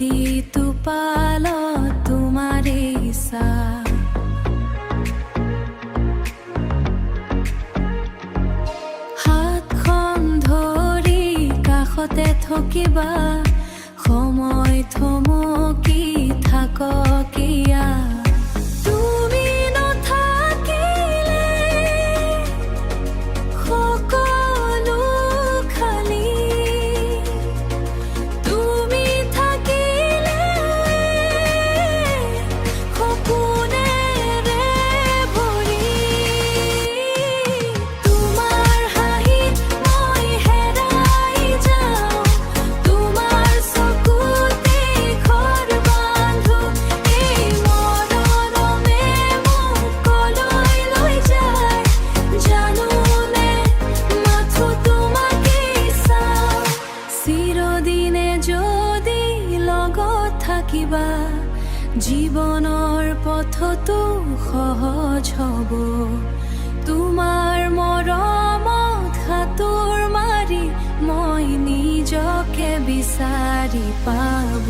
প্ৰতিটো পালত তোমাৰে ইচ্ছা। হাতখন ধৰি কাষতে থাকিবা, সময় থমকি থাক কিয়া। তুমি নাথাকিলে সকলো খালী, তুমি থাকিলে সপোনেৰে ভৰি। তোমাৰ হাঁহিত মই হেৰাই যাওঁ, তোমাৰ চকুতে ঘৰ বান্ধো। এই মৰমে মোক কলৈ লৈ যায়, জানোনে মাথো তোমাকেই চাওঁ। চিৰদিনে যদি লগত থাকিবা, জীৱনৰ পথটো সহজ হ'ব। তোমাৰ মৰমত সাঁতোৰ মাৰি মই নিজকে বিচাৰি পাব।